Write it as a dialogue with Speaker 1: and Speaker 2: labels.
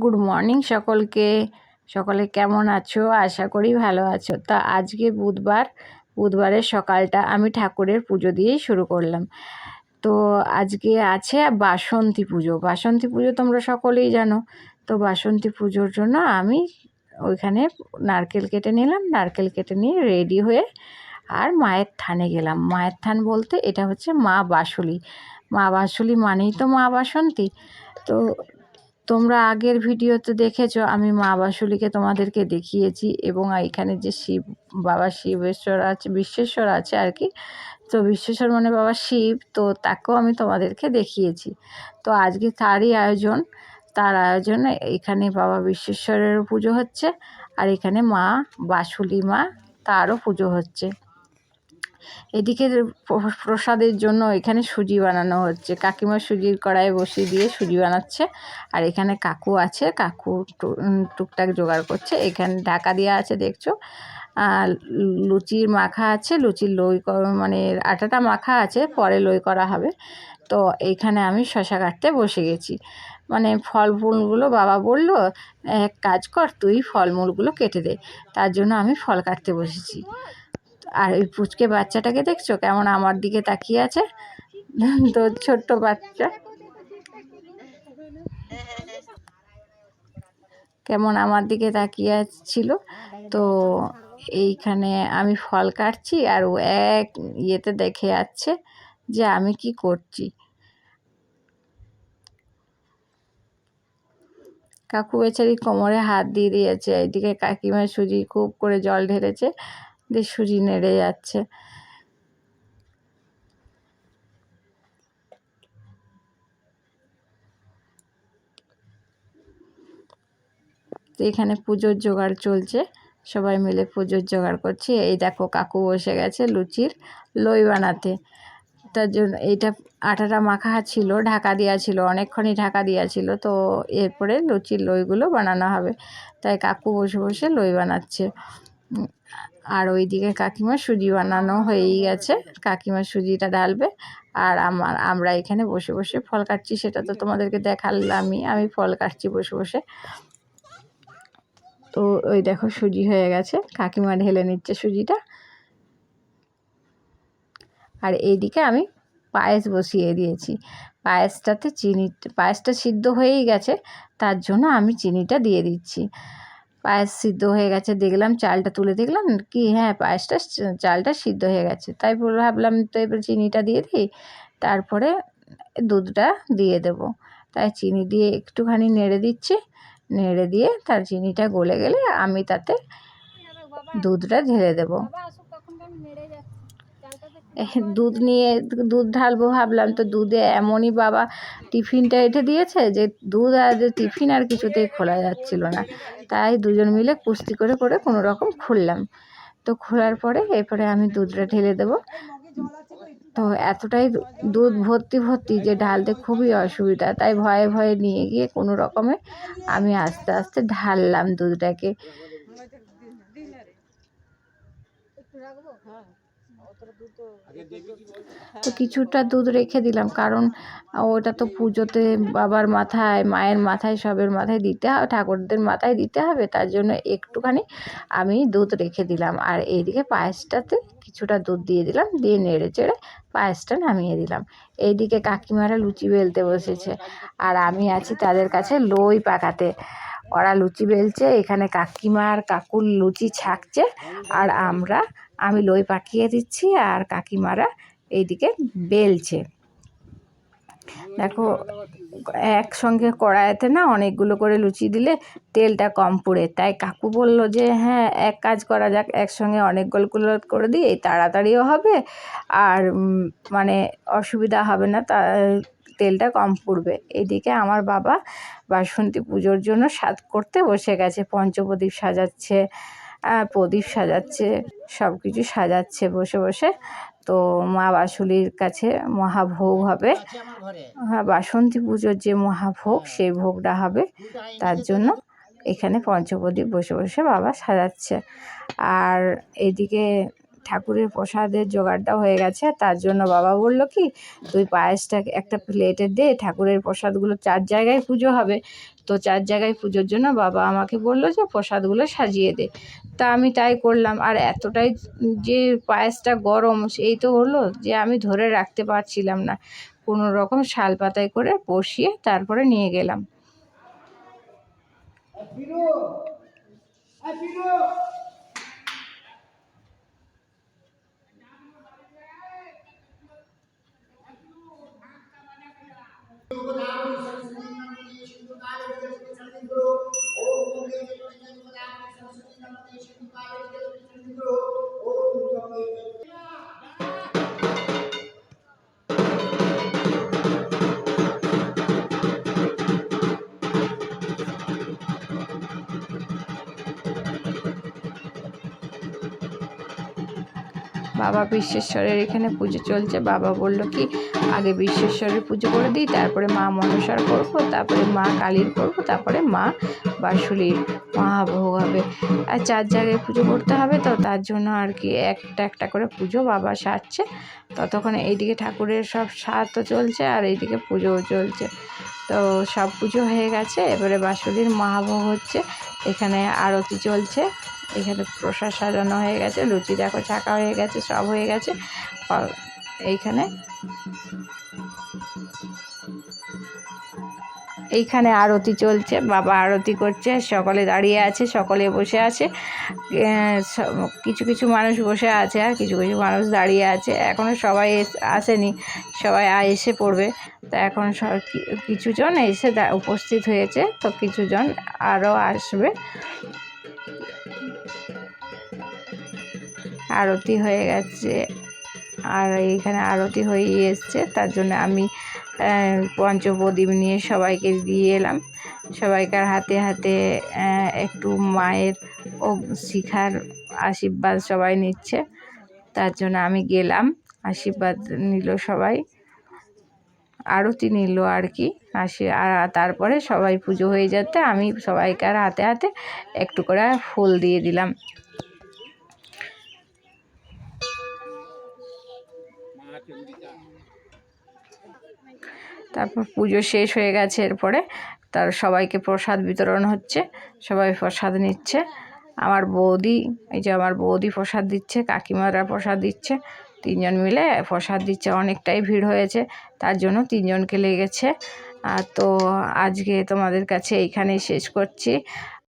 Speaker 1: Good morning সকলকে। সকলে কেমন আছো? আশা করি ভালো আছো। তা আজকে বুধবারের সকালটা আমি ঠাকুরের পুজো দিয়েই শুরু করলাম। তো আজকে আছে বাসন্তী পুজো। বাসন্তী পুজো তোমরা সকলেই জানো। তো বাসন্তী পুজোর জন্য আমি ওইখানে নারকেল কেটে নিলাম। নারকেল কেটে নিয়ে রেডি হয়ে আর মায়ের থানে গেলাম। মায়ের থান বলতে এটা হচ্ছে মা বাসুলি। মা বাসুলি মানেই তো মা বাসন্তী। তো তোমরা আগের ভিডিওতে দেখেছো আমি মা বাসুলিকে তোমাদেরকে দেখিয়েছি, এবং এখানে যে শিব বাবা শিবেশ্বর আছে, বিশ্বেশ্বর আছে আর কি। তো বিশ্বেশ্বর মানে বাবা শিব, তো তাকেও আমি তোমাদেরকে দেখিয়েছি। তো আজকে তার আয়োজনে এখানে বাবা বিশ্বেশ্বরেরও পুজো হচ্ছে, আর এখানে মা বাসুলি মা তারও পুজো হচ্ছে। এদিকে প্রসাদের জন্য এখানে সুজি বানানো হচ্ছে। কাকিমা সুজির কড়াইয়ে বসিয়ে দিয়ে সুজি বানাচ্ছে, আর এখানে কাকু আছে, কাকু টুকটাক জোগাড় করছে। এখানে ঢাকা দেওয়া আছে দেখছো। লুচির মাখা আছে, লুচির লই মানে আটাটা মাখা আছে, পরে লই করা হবে। তো এইখানে আমি শশা কাটতে বসে গেছি। মানে ফলমূলগুলো বাবা বলল, এক কাজ কর, তুই ফলমূলগুলো কেটে দে। তার জন্য আমি ফল কাটতে বসেছি। আর ওই পুচকে বাচ্চাটাকে দেখছো কেমন আমার দিকে তাকিয়ে আছে? তো ছোট্ট বাচ্চা কেমন আমার দিকে তাকিয়ে ছিল। তো এইখানে আমি ফল কাটছি, আর ও এক ইয়েতে দেখে যাচ্ছে যে আমি কি করছি। কাকু বেচারি কোমরে হাত দিয়ে দিয়েছে। এইদিকে কাকিমা সুজি খুব করে জল ঢেলেছে, দিয়ে সুজি নেড়ে যাচ্ছে। তো এখানে পুজোর জোগাড় চলছে, সবাই মিলে পুজোর জোগাড় করছি। এই দেখো কাকু বসে গেছে লুচির লই বানাতে। তার জন্য এইটা আটাটা মাখা ছিল, ঢাকা দেওয়া ছিল, অনেকক্ষণই ঢাকা দেওয়া ছিল। তো এরপরে লুচির লইগুলো বানানো হবে, তাই কাকু বসে বসে লই বানাচ্ছে। আর ওইদিকে কাকিমা সুজি বানানো হয়েই গেছে, কাকিমা সুজিটা ঢালবে। আর আমরা এখানে বসে বসে ফল কাটছি, সেটা তো তোমাদেরকে দেখালামই। আমি ফল কাটছি বসে বসে। তো ওই দেখো সুজি হয়ে গেছে, কাকিমা ঢেলে নিচ্ছে সুজিটা। আর এইদিকে আমি পায়েস বসিয়ে দিয়েছি। পায়েসটা সিদ্ধ হয়েই গেছে, তার জন্য আমি চিনিটা দিয়ে দিচ্ছি। পায়েস সিদ্ধ হয়ে গেছে দেখলাম, চালটা তুলে দেখলাম কি হ্যাঁ চালটা সিদ্ধ হয়ে গেছে। তাই ভাবলাম তো এবার চিনিটা দিয়ে দিই, তারপরে দুধটা দিয়ে দেব। তাই চিনি দিয়ে একটুখানি নেড়ে দিচ্ছি। নেড়ে দিয়ে তার চিনিটা গলে গেলে আমি তাতে দুধটা ঢেলে দেবো। দুধ ঢালবো ভাবলাম, তো দুধে এমনই বাবা টিফিনটা এঁটে দিয়েছে যে দুধ আর টিফিন আর কিছুতেই খোলা যাচ্ছিল না। তাই দুজন মিলে কুস্তি করে করে কোনো রকম খুললাম। তো খোলার পরে এরপরে আমি দুধটা ঢেলে দেবো। তো এতটাই দুধ ভর্তি যে ঢালতে খুবই অসুবিধা, তাই ভয়ে ভয়ে নিয়ে গিয়ে কোনো রকমে আমি আস্তে আস্তে ঢাললাম দুধটাকে। তো কিছুটা দুধ রেখে দিলাম, কারণ ওটা তো পুজোতে বাবার মাথায়, মায়ের মাথায়, সবের মাথায় দিতে হবে, ঠাকুরদের মাথায় দিতে হবে। তার জন্য একটুখানি আমি দুধ রেখে দিলাম। আর এইদিকে পায়েসটাতে কিছুটা দুধ দিয়ে দিলাম, দিয়ে নেড়ে চেড়ে পায়েসটা নামিয়ে দিলাম। এইদিকে কাকিমারা লুচি বেলতে বসেছে, আর আমি আছি তাদের কাছে লই পাকাতে। ওরা লুচি বেলছে, এখানে কাকিমা আর কাকুর লুচি ছাকছে, আর আমি লই পাকিয়ে দিচ্ছি, আর কাকিমারা এইদিকে বেলছে। দেখো একসঙ্গে কড়াইতে না অনেকগুলো করে লুচি দিলে তেলটা কম পুড়ে, তাই কাকু বলল যে হ্যাঁ এক কাজ করা যাক, একসঙ্গে অনেকগুলো করে দিই, তাড়াতাড়িও হবে, আর মানে অসুবিধা হবে না, তেলটা কম পুড়বে। এদিকে আমার বাবা বাসন্তী পুজোর জন্য সাজ করতে বসে গেছে, পঞ্চপ্রদীপ সাজাচ্ছে, প্রদীপ সাজাচ্ছে, সব কিছু সাজাচ্ছে বসে বসে। তো মা বাসুলির কাছে মহাভোগ হবে, হ্যাঁ বাসন্তী পুজোর যে মহাভোগ সেই ভোগটা হবে, তার জন্য এখানে পঞ্চপ্রদীপ বসে বসে বাবা সাজাচ্ছে। আর এদিকে ঠাকুরের প্রসাদের জোগাড়টা হয়ে গেছে, তার জন্য বাবা বলল কি তুই পায়েসটা একটা প্লেটে দে, ঠাকুরের প্রসাদগুলো 4 জায়গায় পুজো হবে, তো 4 জায়গায় পুজোর জন্য বাবা আমাকে বললো যে প্রসাদগুলো সাজিয়ে দে। তা আমি তাই করলাম। আর এতটাই যে পায়েসটা গরম, এই তো হলো যে আমি ধরে রাখতে পারছিলাম না, কোনো রকম শাল পাতায় করে বসিয়ে তারপরে নিয়ে গেলাম। বাবা বিশ্বেশ্বরের এখানে পুজো চলছে। বাবা বলল কি আগে বিশ্বেশ্বরের পুজো করে দিই, তারপরে মা মনসার করব, তারপরে মা কালীর করব, তারপরে মা বাঁশুলির মহাভোগ হবে। আর 4 জায়গায় পুজো করতে হবে, তো তার জন্য আর কি একটা একটা করে পুজো বাবা সারছে। ততক্ষণে এইদিকে ঠাকুরের সব সার তো চলছে আর এইদিকে পুজোও চলছে। তো সব পুজো হয়ে গেছে, এবারে বাঁশুলির মহাভোগ হচ্ছে। এখানে আরতি চলছে, এখানে প্রসাদ সাজানো হয়ে গেছে, লুচি দেখো ছাকা হয়ে গেছে, সব হয়ে গেছে। এইখানে আরতি চলছে, বাবা আরতি করছে, সকলে দাঁড়িয়ে আছে, সকলে বসে আছে। কিছু কিছু মানুষ বসে আছে আর কিছু কিছু মানুষ দাঁড়িয়ে আছে। এখনও সবাই আসেনি, সবাই এসে পড়বে। তা এখন কিছুজন এসে উপস্থিত হয়েছে, তো কিছুজন আরও আসবে। আরতি হয়ে গেছে আর এইখানে আরতি হয়ে এসছে, তার জন্য আমি পঞ্চপ্রদীপ নিয়ে সবাইকে দিয়ে এলাম। সবাইকার হাতে হাতে একটু মায়ের ও শিখার আশীর্বাদ সবাই নিচ্ছে, তার জন্য আমি গেলাম। আশীর্বাদ নিল সবাই, আরতি নিল আর কি। আর তারপরে সবাই পুজো হয়ে যেতে আমি সবাইকার হাতে হাতে একটু করে ফুল দিয়ে দিলাম। তারপর পুজো শেষ হয়ে গেছে, এরপরে তার সবাইকে প্রসাদ বিতরণ হচ্ছে, সবাই প্রসাদ নিচ্ছে। আমার বৌদি, এই যে আমার বৌদি প্রসাদ দিচ্ছে, কাকিমারা প্রসাদ দিচ্ছে, 3 জন মিলে প্রসাদ দিচ্ছে। অনেকটাই ভিড় হয়েছে, তার জন্য 3 জনকে লেগেছে। তো আজকে তোমাদের কাছে এইখানেই শেষ করছি।